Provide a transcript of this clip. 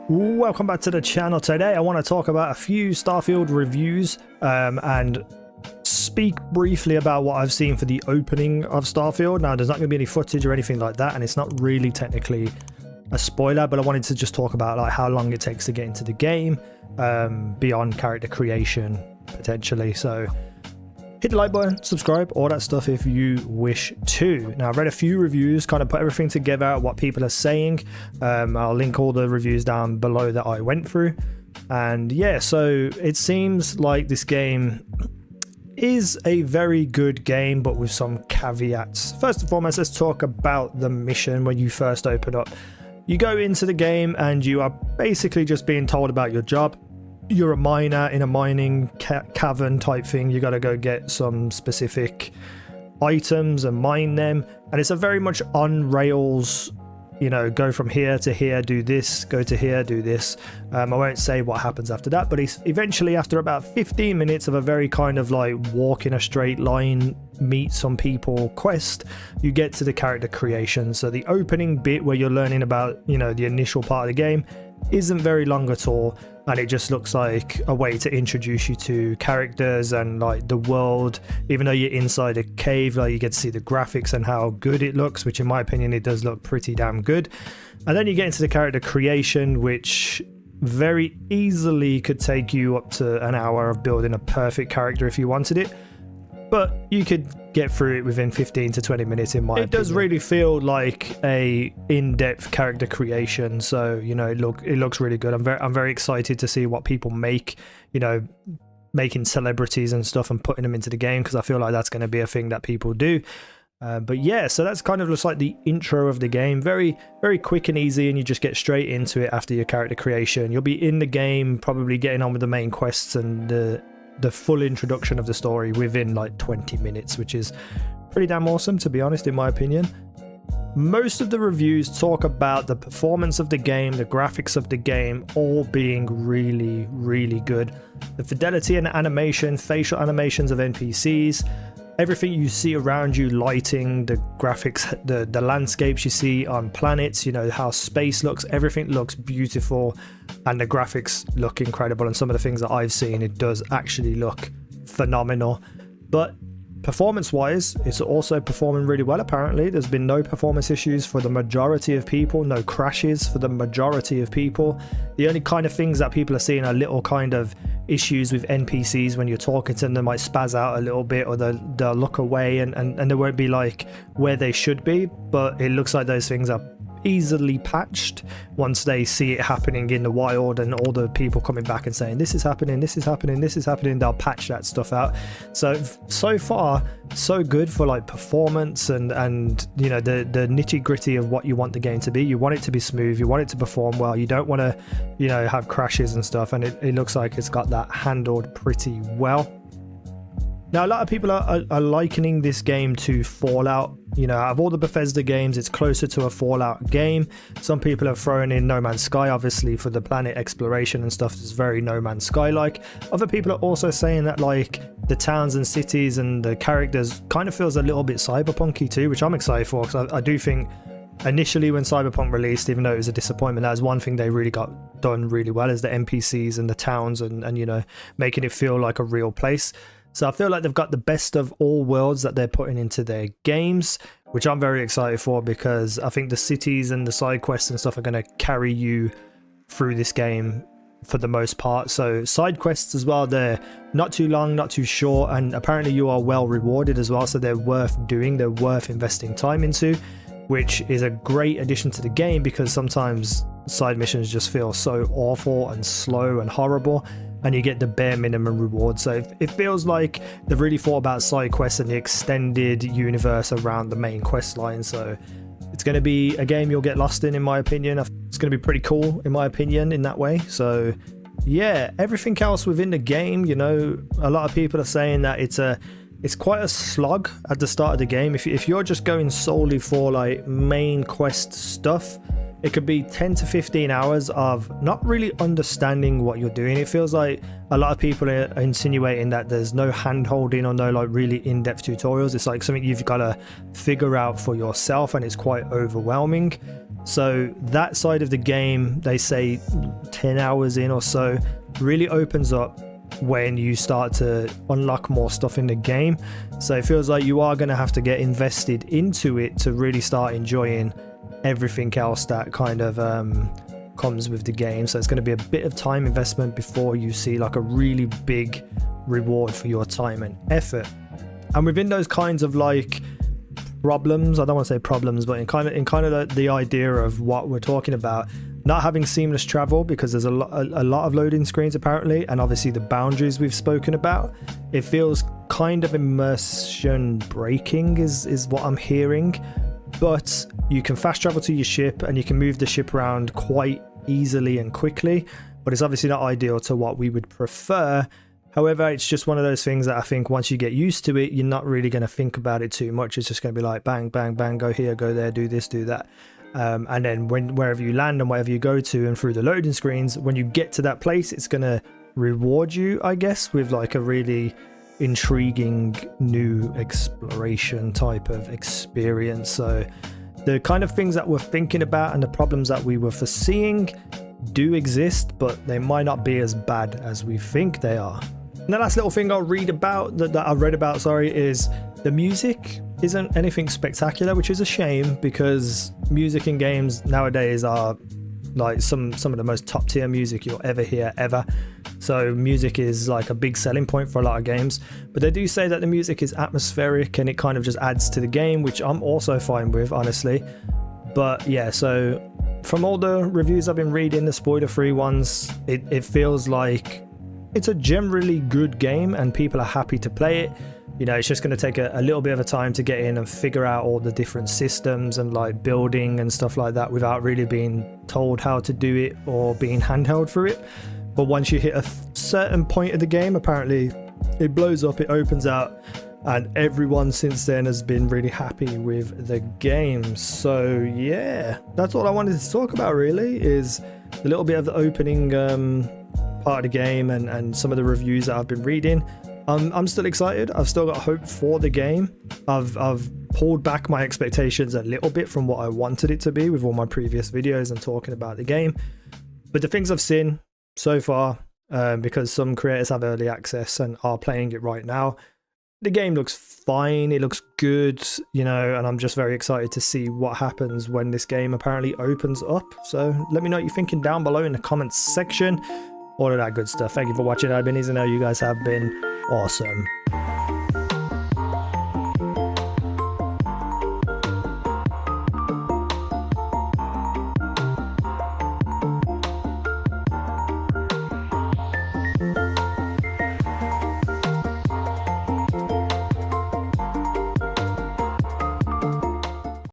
Welcome back to the channel. Today I want to talk about a few Starfield reviews and speak briefly about what I've seen for the opening of Starfield. Now there's not going to be any footage or anything like that, and it's not really technically a spoiler, but I wanted to just talk about like how long it takes to get into the game beyond character creation potentially. So hit the like button, subscribe, all that stuff if you wish to. Now I've read a few reviews, kind of put everything together, what people are saying. I'll link all the reviews down below that I went through. And yeah, so it seems like this game is a very good game, but with some caveats. First and foremost, let's talk about the mission when you first open up. You go into the game and you are basically just being told about your job. You're a miner in a mining cavern type thing. You got to go get some specific items and mine them, and it's a very much on rails, you know, go from here to here, do this, go to here, do this. I won't say what happens after that, but it's eventually after about 15 minutes of a very kind of like walk in a straight line, meet some people quest, you get to the character creation. So the opening bit where you're learning about, you know, the initial part of the game isn't very long at all, and it just looks like a way to introduce you to characters and like the world. Even though you're inside a cave, like you get to see the graphics and how good it looks, which in my opinion it does look pretty damn good. And then you get into the character creation, which very easily could take you up to an hour of building a perfect character if you wanted it, but you could get through it within 15 to 20 minutes in my opinion. It does really feel like a in-depth character creation, so you know, it looks really good. I'm very excited to see what people make, you know, making celebrities and stuff and putting them into the game, because I feel like that's going to be a thing that people do. But yeah, so that's kind of just like the intro of the game. Very quick and easy, and you just get straight into it after your character creation. You'll be in the game probably getting on with the main quests and the full introduction of the story within like 20 minutes, which is pretty damn awesome, to be honest, in my opinion. Most of the reviews talk about the performance of the game, the graphics of the game, all being really good. The fidelity and animation, facial animations of NPCs, everything you see around you, lighting, the graphics, the landscapes you see on planets, you know, how space looks, everything looks beautiful, and the graphics look incredible. And some of the things that I've seen, it does actually look phenomenal. But performance wise, it's also performing really well. Apparently there's been no performance issues for the majority of people, no crashes for the majority of people. The only kind of things that people are seeing are little kind of issues with NPCs. When you're talking to them, they might spaz out a little bit, or they'll look away, and they won't be like where they should be. But it looks like those things are easily patched once they see it happening in the wild, and all the people coming back and saying this is happening, this is happening, this is happening, they'll patch that stuff out. So far so good for like performance and you know, the nitty gritty of what you want the game to be. You want it to be smooth, you want it to perform well, you don't want to, you know, have crashes and stuff, and it looks like it's got that handled pretty well. Now, a lot of people are likening this game to Fallout. You know, out of all the Bethesda games, it's closer to a Fallout game. Some people have thrown in No Man's Sky, obviously, for the planet exploration and stuff. It's very No Man's Sky-like. Other people are also saying that, like, the towns and cities and the characters kind of feels a little bit cyberpunky too, which I'm excited for, because I do think initially when Cyberpunk released, even though it was a disappointment, that was one thing they really got done really well, is the NPCs and the towns and you know, making it feel like a real place. So I feel like they've got the best of all worlds that they're putting into their games, which I'm very excited for, because I think the cities and the side quests and stuff are going to carry you through this game for the most part. So side quests as well, they're not too long, not too short, and apparently you are well rewarded as well, so they're worth doing, they're worth investing time into, which is a great addition to the game, because sometimes side missions just feel so awful and slow and horrible, and you get the bare minimum reward. So it feels like they've really thought about side quests and the extended universe around the main quest line. So it's going to be a game you'll get lost in my opinion. It's going to be pretty cool in my opinion in that way. So yeah, everything else within the game, you know, a lot of people are saying that it's quite a slog at the start of the game. If you're just going solely for like main quest stuff, it could be 10 to 15 hours of not really understanding what you're doing. It feels like a lot of people are insinuating that there's no hand holding or no like really in-depth tutorials. It's like something you've got to figure out for yourself, and it's quite overwhelming. So that side of the game, they say 10 hours in or so, really opens up when you start to unlock more stuff in the game. So it feels like you are going to have to get invested into it to really start enjoying everything else that kind of comes with the game. So it's going to be a bit of time investment before you see like a really big reward for your time and effort. And within those kinds of like problems, I don't want to say problems, but in kind of the idea of what we're talking about, not having seamless travel because there's a lot of loading screens apparently, and obviously the boundaries we've spoken about, it feels kind of immersion breaking is what I'm hearing. But you can fast travel to your ship and you can move the ship around quite easily and quickly, but it's obviously not ideal to what we would prefer. However, it's just one of those things that I think once you get used to it, you're not really going to think about it too much. It's just going to be like bang, bang, bang, go here, go there, do this, do that. And then wherever you land and wherever you go to and through the loading screens, when you get to that place, it's going to reward you, I guess, with like a really intriguing new exploration type of experience. So the kind of things that we're thinking about and the problems that we were foreseeing do exist, but they might not be as bad as we think they are. And the last little thing I'll read about that I've read about, is the music isn't anything spectacular, which is a shame because music in games nowadays are like some of the most top tier music you'll ever hear ever. So music is like a big selling point for a lot of games, but they do say that the music is atmospheric and it kind of just adds to the game, which I'm also fine with, honestly. But yeah, so from all the reviews I've been reading, the spoiler-free ones, it feels like it's a generally good game and people are happy to play it. You know, it's just going to take a little bit of a time to get in and figure out all the different systems and like building and stuff like that without really being told how to do it or being handheld through it. But once you hit a certain point of the game, apparently it blows up, it opens out, and everyone since then has been really happy with the game. So yeah, that's all I wanted to talk about really, is a little bit of the opening part of the game and some of the reviews that I've been reading. I'm still excited. I've still got hope for the game. I've pulled back my expectations a little bit from what I wanted it to be with all my previous videos and talking about the game. But the things I've seen so far, because some creators have early access and are playing it right now, the game looks fine. It looks good, you know, and I'm just very excited to see what happens when this game apparently opens up. So let me know what you're thinking down below in the comments section. All of that good stuff. Thank you for watching. I've been easynow. You guys have been awesome.